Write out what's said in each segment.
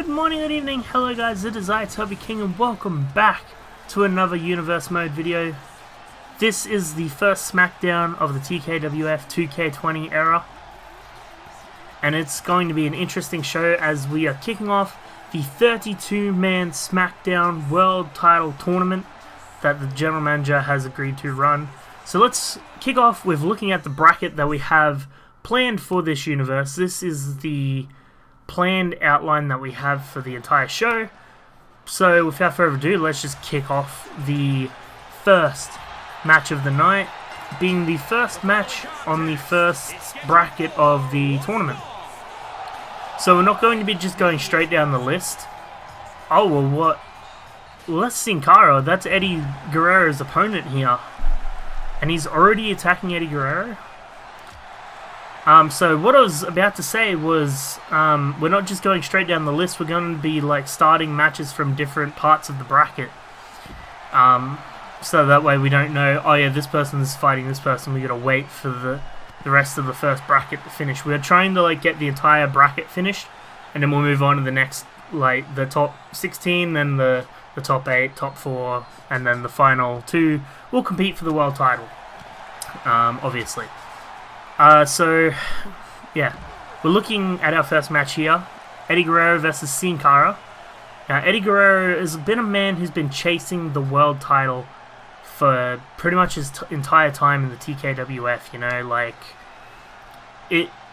Good morning, good evening, hello guys, it is I, Toby King, and welcome back to another Universe Mode video. This is the first SmackDown of the TKWF2K20 era, and it's going to be an interesting show as we are kicking off the 32-man SmackDown World Title Tournament that the General Manager has agreed to run. So let's kick off with looking at the bracket that we have planned for this universe. This is the planned outline that we have for the entire show. So without further ado, let's just kick off the first match of the night, being the first match on the first bracket of the tournament. So we're not going to be just going straight down the list. Oh, well, what? Well, that's Sin Cara. That's Eddie Guerrero's opponent here. And he's already attacking Eddie Guerrero? So what I was about to say was, we're not just going straight down the list, we're going to be like starting matches from different parts of the bracket. So that way we don't know, oh yeah, this person's fighting this person, we gotta wait for the rest of the first bracket to finish. We're trying to like get the entire bracket finished, and then we'll move on to the next, like the top 16, then the top 8, top 4, and then the final 2 will compete for the world title, obviously. So, yeah, we're looking at our first match here, Eddie Guerrero versus Sin Cara. Now, Eddie Guerrero has been a man who's been chasing the world title for pretty much his entire time in the TKWF, you know, like,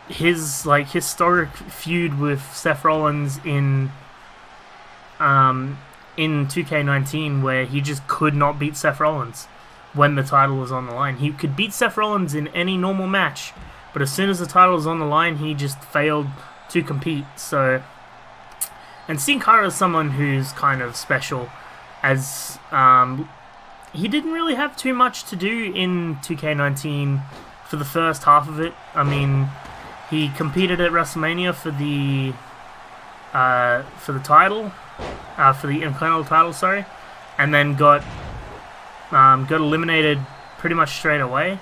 his, like, historic feud with Seth Rollins in 2K19, where he just could not beat Seth Rollins when the title was on the line. He could beat Seth Rollins in any normal match, but as soon as the title was on the line, he just failed to compete. So, and Sin Cara is someone who's kind of special, as he didn't really have too much to do in 2K19 for the first half of it. I mean, he competed at WrestleMania for the title, for the Intercontinental title, sorry, and then got eliminated pretty much straight away,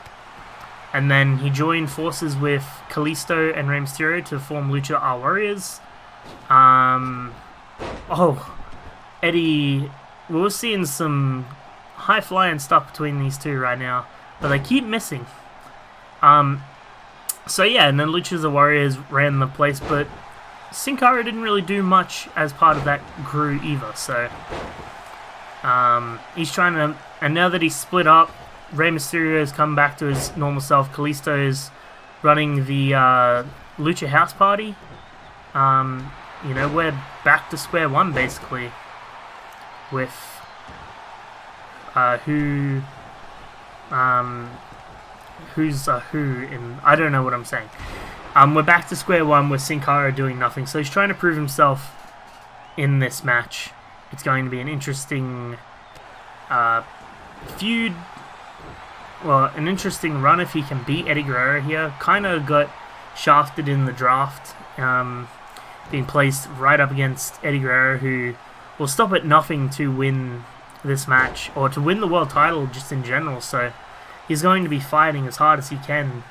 and then he joined forces with Kalisto and Rey Mysterio to form Lucha Our Warriors. Eddie, we're seeing some high-flying stuff between these two right now, but they keep missing. So yeah, and then Lucha Our Warriors ran the place, but Sin Cara didn't really do much as part of that crew either, so he's trying to, and now that he's split up, Rey Mysterio has come back to his normal self. Kalisto is running the Lucha House Party. You know, we're back to square one basically with who's who in, I don't know what I'm saying. We're back to square one with Sin Cara doing nothing, so he's trying to prove himself in this match. It's going to be an interesting feud, well, an interesting run if he can beat Eddie Guerrero here. Kind of got shafted in the draft, being placed right up against Eddie Guerrero, who will stop at nothing to win this match, or to win the world title just in general, so he's going to be fighting as hard as he can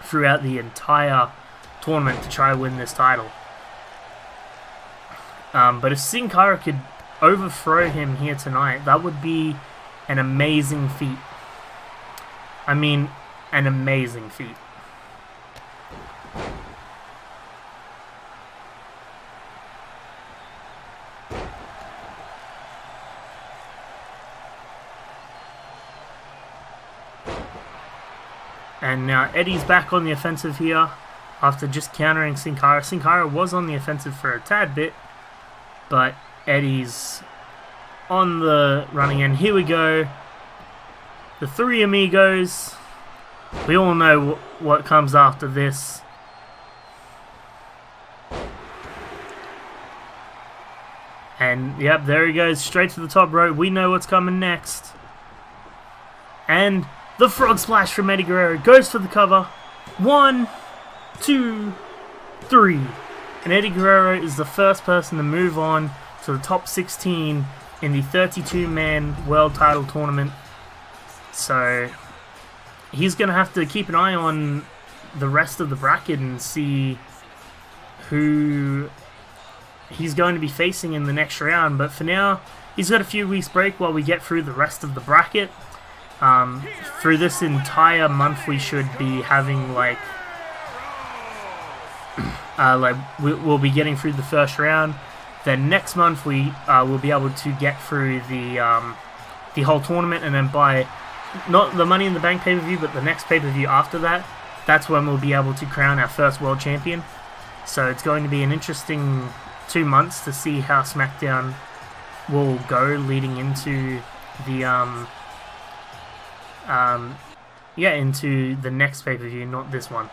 throughout the entire tournament to try to win this title. But if Sin Cara could overthrow him here tonight, that would be an amazing feat. I mean, an amazing feat. And now Eddie's back on the offensive here after just countering Sin Cara. Sin Cara was on the offensive for a tad bit, but Eddie's on the running end. Here we go. The Three Amigos. We all know what comes after this. And, yep, there he goes. Straight to the top rope. We know what's coming next. And the frog splash from Eddie Guerrero goes for the cover. 1, 2, 3. And Eddie Guerrero is the first person to move on to the top 16 in the 32-man world title tournament. So he's going to have to keep an eye on the rest of the bracket and see who he's going to be facing in the next round. But for now, he's got a few weeks break while we get through the rest of the bracket. Through this entire month, we should be having we'll be getting through the first round. Then next month we will be able to get through the whole tournament, and then by not the Money in the Bank pay-per-view, but the next pay-per-view after that, that's when we'll be able to crown our first world champion. So it's going to be an interesting 2 months to see how SmackDown will go leading into the into the next pay-per-view, not this one.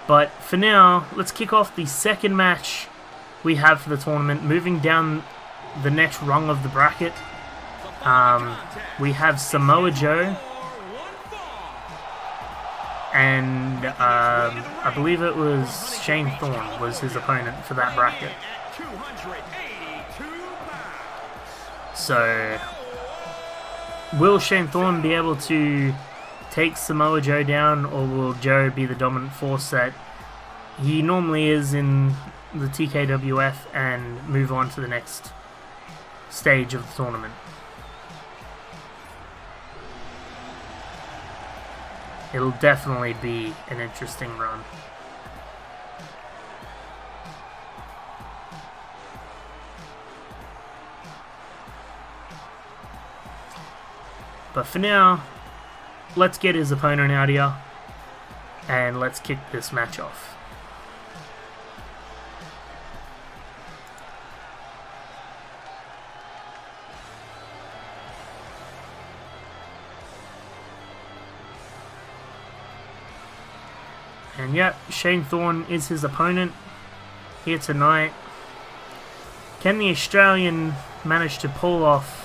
But for now, let's kick off the second match we have for the tournament. Moving down the next rung of the bracket, we have Samoa Joe and I believe it was Shane Thorne was his opponent for that bracket. So will Shane Thorne be able to take Samoa Joe down, or will Joe be the dominant force that he normally is in the TKWF and move on to the next stage of the tournament? It'll definitely be an interesting run. But for now, let's get his opponent out here and let's kick this match off. And yep, Shane Thorne is his opponent here tonight. Can the Australian manage to pull off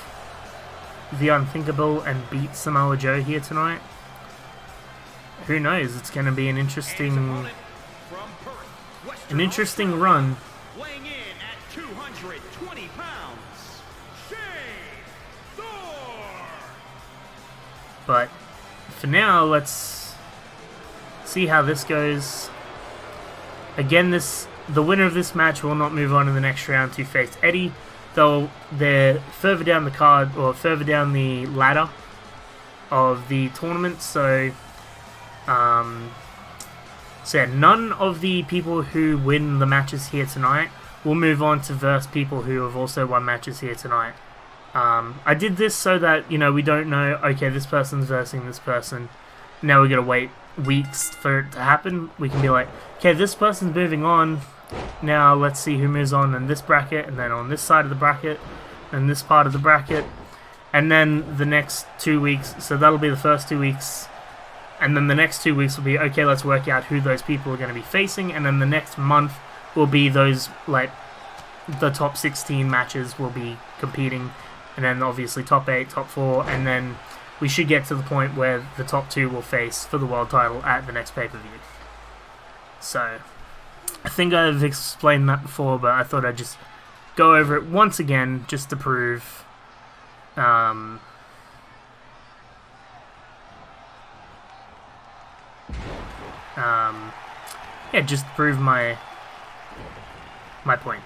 the unthinkable and beat Samoa Joe here tonight? Who knows? It's going to be an interesting run. Weighing in at 220 pounds, Shane Thorne. But for now, let's see how this goes. Again, the winner of this match will not move on in the next round to face Eddie. Though they're further down the card, or further down the ladder of the tournament, so yeah, none of the people who win the matches here tonight will move on to verse people who have also won matches here tonight. I did this so that, you know, we don't know, okay, this person's versing this person, now we're going to wait weeks for it to happen. We can be like, okay, this person's moving on, now let's see who moves on in this bracket, and then on this side of the bracket, and this part of the bracket, and then the next 2 weeks, so that'll be the first 2 weeks, and then the next 2 weeks will be, okay, let's work out who those people are going to be facing, and then the next month will be those, like, the top 16 matches will be competing, and then obviously top 8, top 4, and then we should get to the point where the top 2 will face for the world title at the next pay-per-view. So I think I've explained that before, but I thought I'd just go over it once again just to prove yeah, just to prove my point.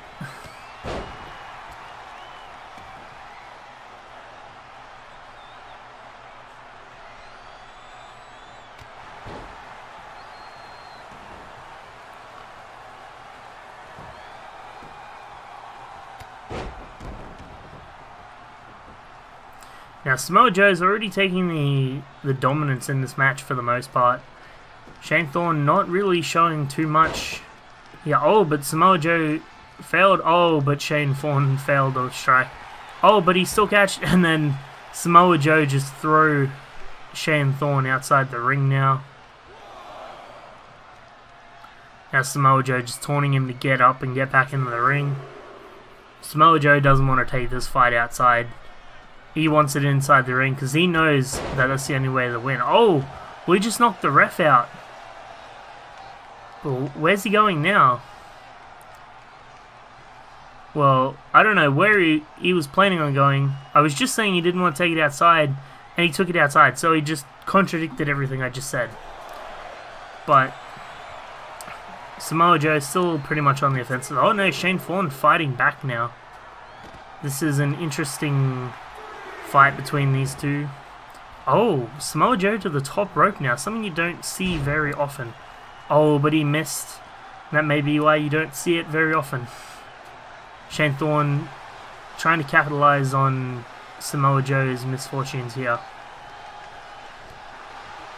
Now, Samoa Joe's already taking the dominance in this match for the most part. Shane Thorne not really showing too much. Yeah, oh, but Samoa Joe failed. Oh, but Shane Thorne failed to strike. Oh, but he still catched. And then Samoa Joe just threw Shane Thorne outside the ring now. Now Samoa Joe just taunting him to get up and get back into the ring. Samoa Joe doesn't want to take this fight outside. He wants it inside the ring because he knows that that's the only way to win. Oh, we just knocked the ref out. Well, where's he going now? Well, I don't know where he was planning on going. I was just saying he didn't want to take it outside, and he took it outside. So he just contradicted everything I just said. But Samoa Joe still pretty much on the offensive. Oh no, Shane Thorne fighting back now. This is an interesting fight between these two. Oh, Samoa Joe to the top rope now, something you don't see very often. Oh, but he missed. That may be why you don't see it very often. Shane Thorne trying to capitalize on Samoa Joe's misfortunes here.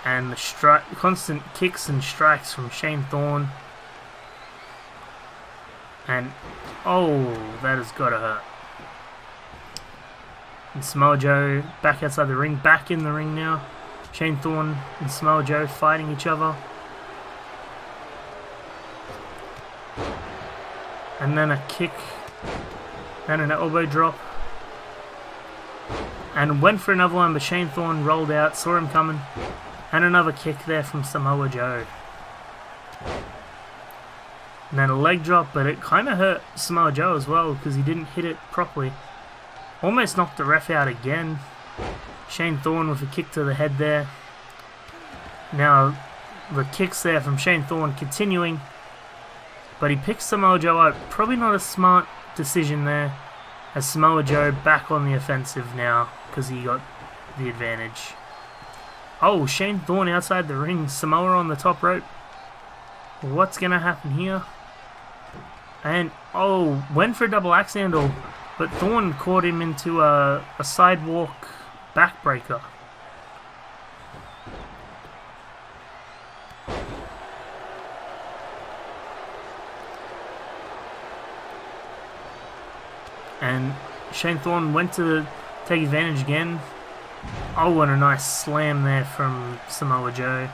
And the constant kicks and strikes from Shane Thorne. And, oh, that has got to hurt. And Samoa Joe back outside the ring, back in the ring now. Shane Thorne and Samoa Joe fighting each other. And then a kick. And an elbow drop. And went for another one, but Shane Thorne rolled out, saw him coming. And another kick there from Samoa Joe. And then a leg drop, but it kind of hurt Samoa Joe as well because he didn't hit it properly. Almost knocked the ref out again. Shane Thorne with a kick to the head there. Now, the kicks there from Shane Thorne continuing. But he picks Samoa Joe up. Probably not a smart decision there. As Samoa Joe back on the offensive now because he got the advantage. Oh, Shane Thorne outside the ring. Samoa on the top rope. What's going to happen here? And, oh, went for a double axe handle. But Thorne caught him into a sidewalk backbreaker. And Shane Thorne went to take advantage again. Oh, and a nice slam there from Samoa Joe.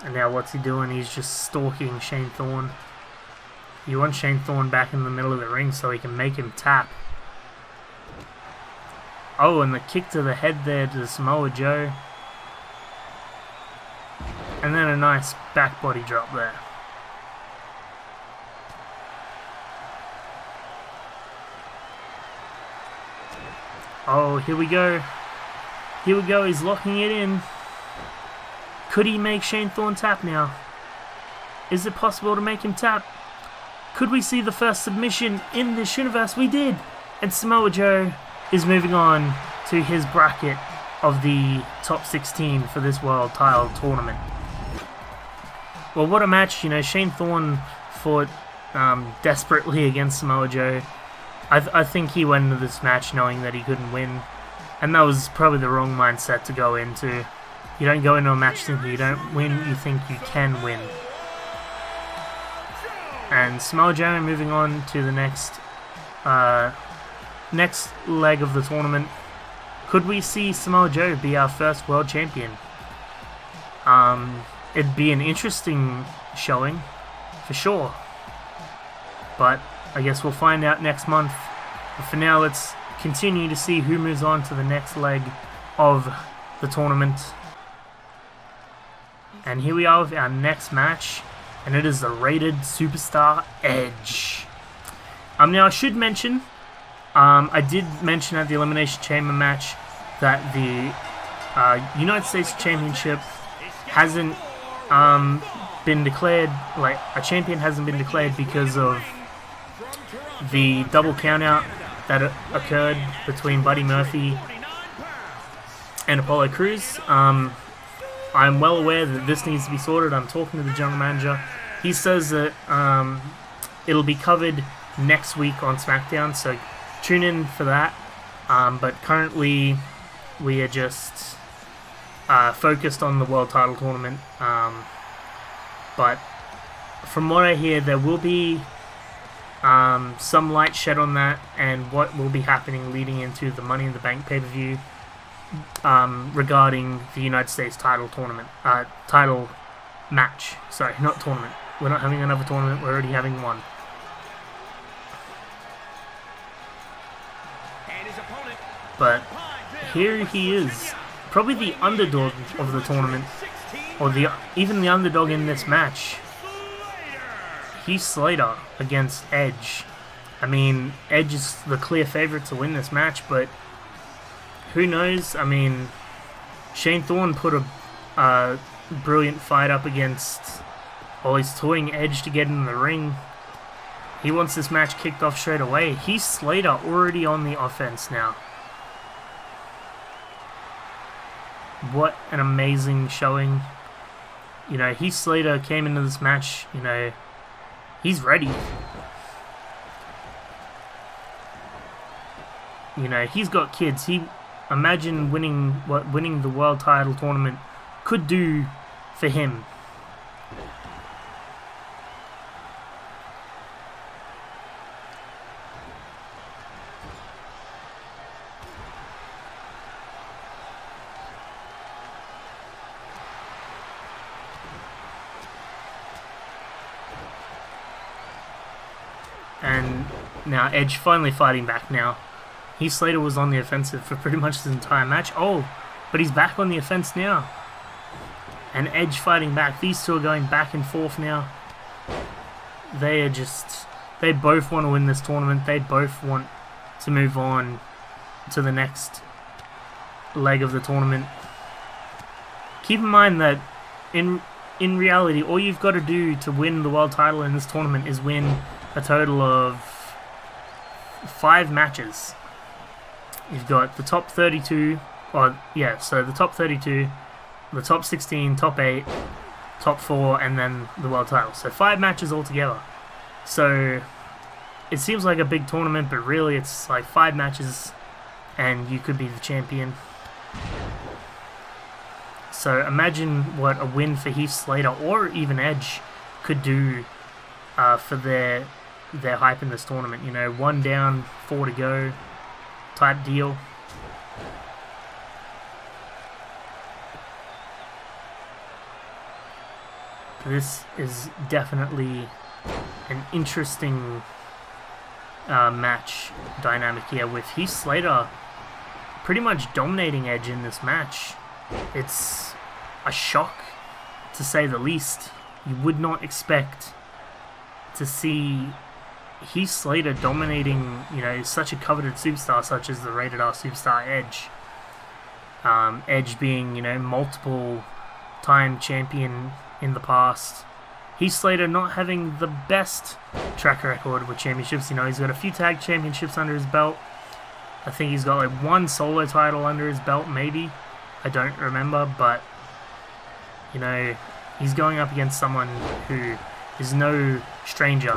And now what's he doing? He's just stalking Shane Thorne. You want Shane Thorne back in the middle of the ring so he can make him tap. Oh, and the kick to the head there to Samoa Joe. And then a nice back body drop there. Oh, here we go. Here we go, he's locking it in. Could he make Shane Thorne tap now? Is it possible to make him tap? Could we see the first submission in this universe? We did! And Samoa Joe is moving on to his bracket of the top 16 for this world title tournament. Well, what a match. You know, Shane Thorne fought desperately against Samoa Joe. I think he went into this match knowing that he couldn't win. And that was probably the wrong mindset to go into. You don't go into a match thinking you don't win, you think you can win. And Samoa Joe moving on to the next leg of the tournament. Could we see Samoa Joe be our first world champion? It'd be an interesting showing, for sure. But I guess we'll find out next month. But for now, let's continue to see who moves on to the next leg of the tournament. And here we are with our next match. And it is the Rated Superstar Edge. Now I should mention, I did mention at the Elimination Chamber match that the United States Championship hasn't been declared, like a champion hasn't been declared because of the double countout that occurred between Buddy Murphy and Apollo Crews. I'm well aware that this needs to be sorted. I'm talking to the general manager. He says that it'll be covered next week on SmackDown, so tune in for that. But currently, we are just focused on the World Title Tournament. But from what I hear, there will be some light shed on that and what will be happening leading into the Money in the Bank pay-per-view. Regarding the United States title tournament, title match. Sorry, not tournament. We're not having another tournament, we're already having one. But here he is, probably the underdog of the tournament, or even the underdog in this match. Heath Slater against Edge. I mean, Edge is the clear favorite to win this match, but who knows? I mean, Shane Thorne put brilliant fight up against... Oh, he's toying Edge to get in the ring. He wants this match kicked off straight away. Heath Slater already on the offense now. What an amazing showing. You know, Heath Slater came into this match, you know, he's ready. You know, he's got kids. Imagine winning what winning the world title tournament could do for him. And now Edge finally fighting back now. Heath Slater was on the offensive for pretty much the entire match. Oh, but he's back on the offense now. And Edge fighting back. These two are going back and forth now. They both want to win this tournament. They both want to move on to the next leg of the tournament. Keep in mind that in reality, all you've got to do to win the world title in this tournament is win a total of 5 matches. You've got the top 32, so the top 32, the top 16, top 8, top 4, and then the world title. So 5 matches altogether. So it seems like a big tournament, but really it's like 5 matches and you could be the champion. So imagine what a win for Heath Slater or even Edge could do for their hype in this tournament. You know, 1 down, 4 to go type deal. This is definitely an interesting match dynamic here, with Heath Slater pretty much dominating Edge in this match. It's a shock, to say the least. You would not expect to see Heath Slater dominating, you know, such a coveted superstar such as the Rated R superstar Edge. Edge being, you know, multiple time champion in the past. Heath Slater not having the best track record with championships. You know, he's got a few tag championships under his belt. I think he's got like 1 solo title under his belt, maybe. I don't remember, but, you know, he's going up against someone who is no stranger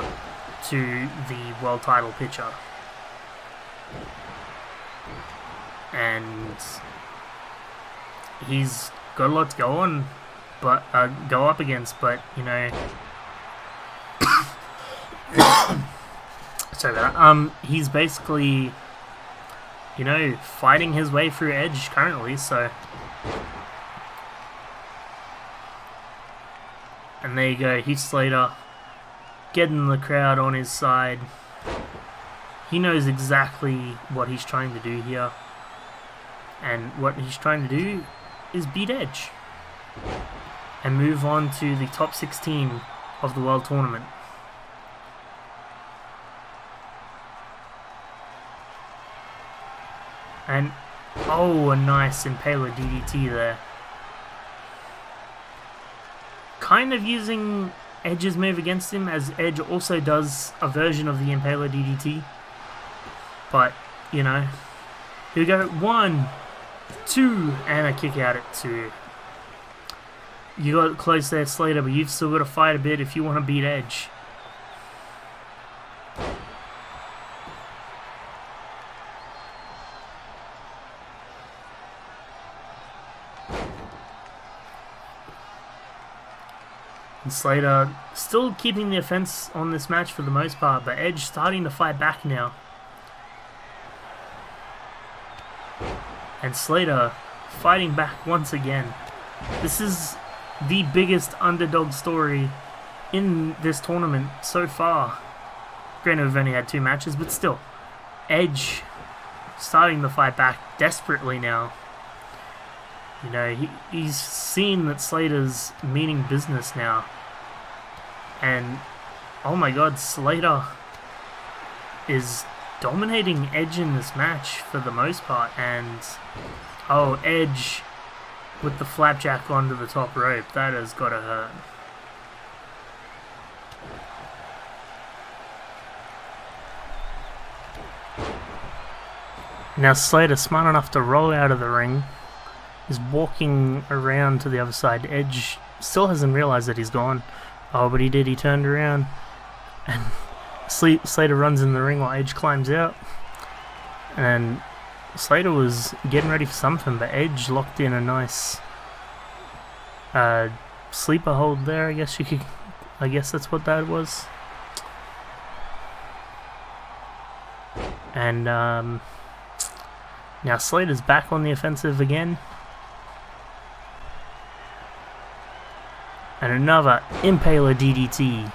to the world title picture. And he's got a lot to go on, but go up against, but, you know, sorry about that. He's basically, you know, fighting his way through Edge currently, so. And there you go, Heath Slater getting the crowd on his side. He knows exactly what he's trying to do here. And what he's trying to do is beat Edge and move on to the top 16 of the World Tournament. And, oh, a nice Impaler DDT there. Kind of using Edge's move against him, as Edge also does a version of the Impaler DDT. But, you know, here we go. 1, 2, and a kick out at 2. You got close there, Slater, but you've still got to fight a bit if you want to beat Edge. And Slater still keeping the offense on this match for the most part, but Edge starting to fight back now. And Slater fighting back once again. This is the biggest underdog story in this tournament so far. Granted, we've only had 2 matches, but still. Edge starting to fight back desperately now. You know, he's seen that Slater's meaning business now. And, oh my god, Slater is dominating Edge in this match for the most part. And, oh, Edge with the flapjack onto the top rope. That has got to hurt. Now Slater, smart enough to roll out of the ring, is walking around to the other side. Edge still hasn't realized that he's gone. Oh, but he did. He turned around, and Slater runs in the ring while Edge climbs out. And Slater was getting ready for something, but Edge locked in a nice sleeper hold there. I guess that's what that was. And now Slater's back on the offensive again. And another Impaler DDT.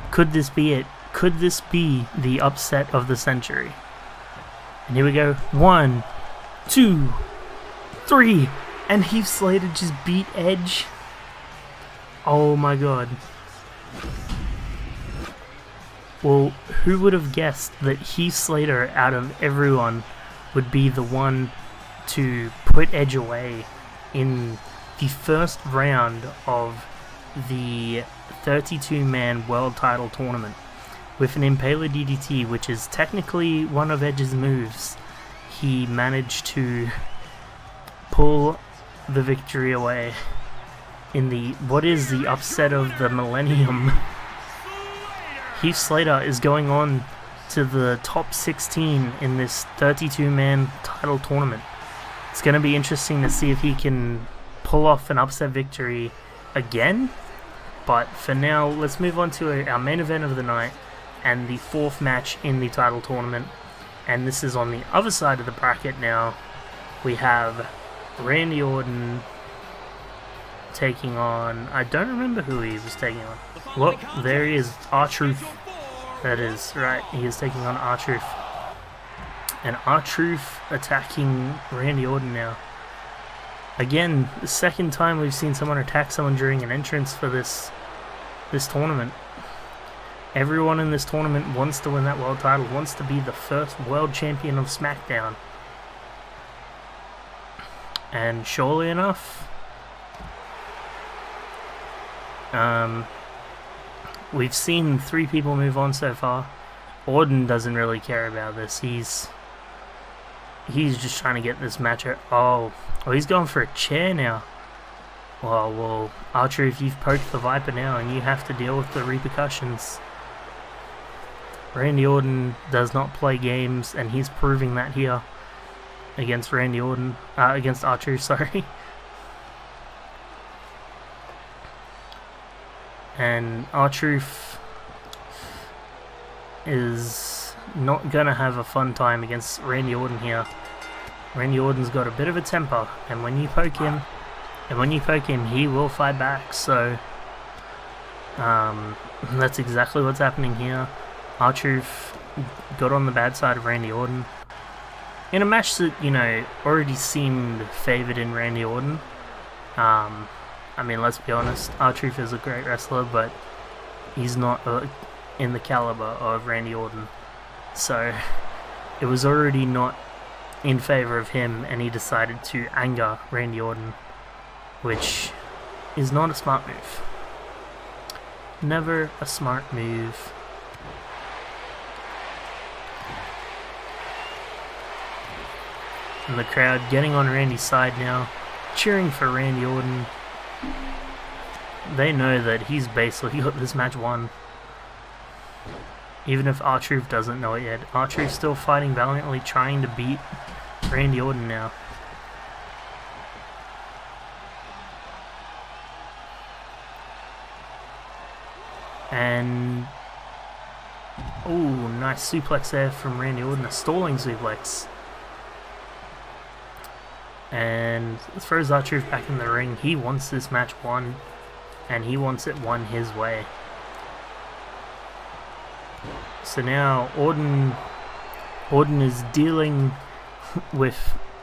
Could this be it? Could this be the upset of the century? And here we go. 1, 2, 3. And Heath Slater just beat Edge. Oh my god. Well, who would have guessed that Heath Slater, out of everyone, would be the one to put Edge away in the first round of the 32-man world title tournament with an Impaler DDT, which is technically one of Edge's moves. He managed to pull the victory away in the what is the upset of the Millenium. Heath Slater is going on to the top 16 in this 32-man title tournament. It's going to be interesting to see if he can pull off an upset victory again. But for now, let's move on to our main event of the night and the fourth match in the title tournament. And this is on the other side of the bracket now. We have Randy Orton taking on... I don't remember who he was taking on. Well, there he is, R-Truth. That is right, he is taking on R-Truth. And R-Truth attacking Randy Orton now. Again, the second time we've seen someone attack someone during an entrance for this tournament. Everyone in this tournament wants to win that world title, wants to be the first world champion of SmackDown. And surely enough, we've seen 3 people move on so far. Orton doesn't really care about this. He's just trying to get this match out. Oh, he's going for a chair now. Well, R-Truth, you've poked the Viper now, and you have to deal with the repercussions. Randy Orton does not play games, and he's proving that here against Randy Orton, against R-Truth, sorry. And R-Truth is not gonna have a fun time against Randy Orton here. Randy Orton's got a bit of a temper, and when you poke him, he will fight back. So that's exactly what's happening here. R-Truth got on the bad side of Randy Orton in a match that, you know, already seemed favored in Randy Orton. I mean, let's be honest, R-Truth is a great wrestler, but he's not in the caliber of Randy Orton. So it was already not in favor of him, and he decided to anger Randy Orton, which is not a smart move. Never a smart move. And the crowd getting on Randy's side now, cheering for Randy Orton. They know that he's basically got this match won. Even if R-Truth doesn't know it yet. R-Truth's still fighting valiantly, trying to beat Randy Orton now. And... oh, nice suplex there from Randy Orton. A stalling suplex. And throws R-Truth back in the ring. He wants this match won, and he wants it won his way. So now Orton is dealing with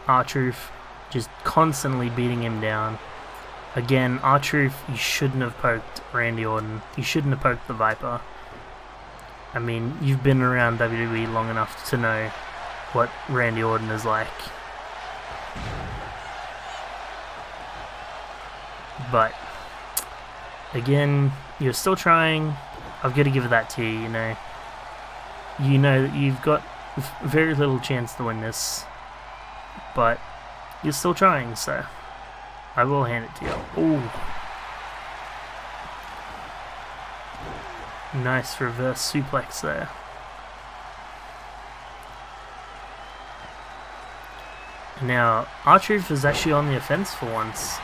R-Truth, just constantly beating him down. Again, R-Truth, you shouldn't have poked Randy Orton. You shouldn't have poked the Viper. I mean, you've been around WWE long enough to know what Randy Orton is like. But again, you're still trying. I've got to give that to you. You know that you've got very little chance to win this, but you're still trying, so I will hand it to you. Ooh. Nice reverse suplex there. Now, R-Truth is actually on the offense for once.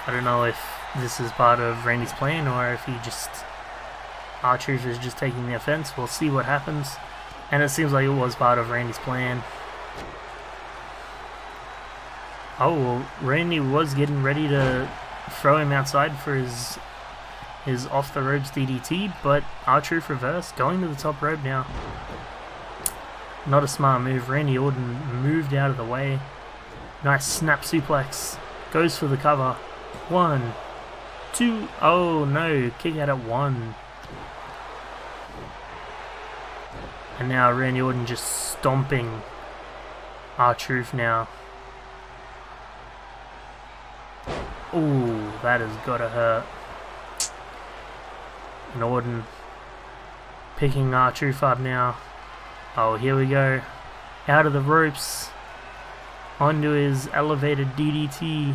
I don't know if this is part of Randy's plan or if R-Truth is just taking the offense. We'll see what happens. And it seems like it was part of Randy's plan. Oh, well, Randy was getting ready to throw him outside for his off the ropes DDT, but R-Truth reverse, going to the top rope now. Not a smart move. Randy Orton moved out of the way. Nice snap suplex. Goes for the cover. 1, 2. Oh no, kick out at 1. And now Randy Orton just stomping R-Truth now. Ooh, that has gotta hurt. And Orton picking R-Truth up now. Oh, here we go. Out of the ropes. Onto his elevated DDT.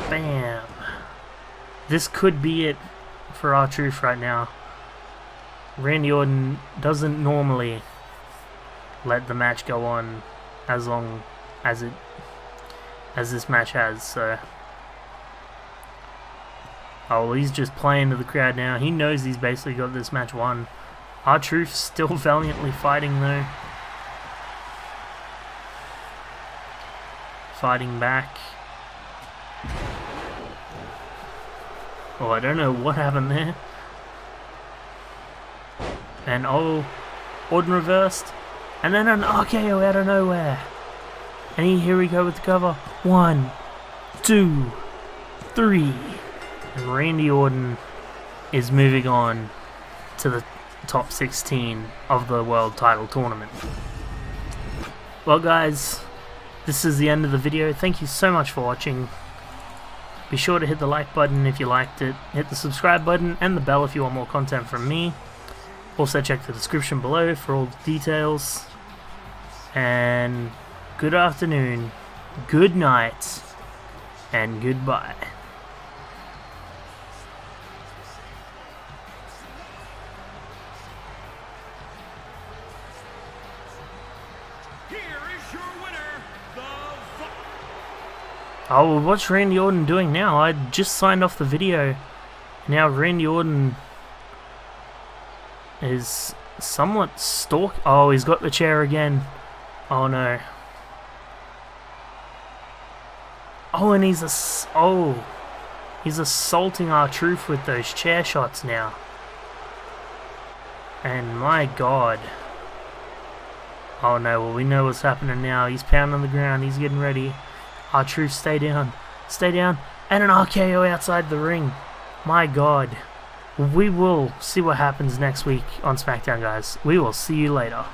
Bam. This could be it for R-Truth right now. Randy Orton doesn't normally let the match go on as long as this match has, so. Oh, well, he's just playing to the crowd now. He knows he's basically got this match won. R-Truth still valiantly fighting though. Fighting back. Oh, I don't know what happened there. And oh, Orton reversed. And then an RKO out of nowhere. And here we go with the cover. 1, 2, 3. And Randy Orton is moving on to the top 16 of the world title tournament. Well guys, this is the end of the video. Thank you so much for watching. Be sure to hit the like button if you liked it. Hit the subscribe button and the bell if you want more content from me. Also check the description below for all the details. And good afternoon, good night, and goodbye. Oh, what's Randy Orton doing now? I just signed off the video. Now Randy Orton is somewhat stalk. Oh, he's got the chair again. Oh no. Oh, and he's assaulting R-Truth with those chair shots now. And my God. Oh no, well we know what's happening now. He's pounding on the ground. He's getting ready. R-Truth, stay down. Stay down. And an RKO outside the ring. My God. We will see what happens next week on SmackDown, guys. We will see you later.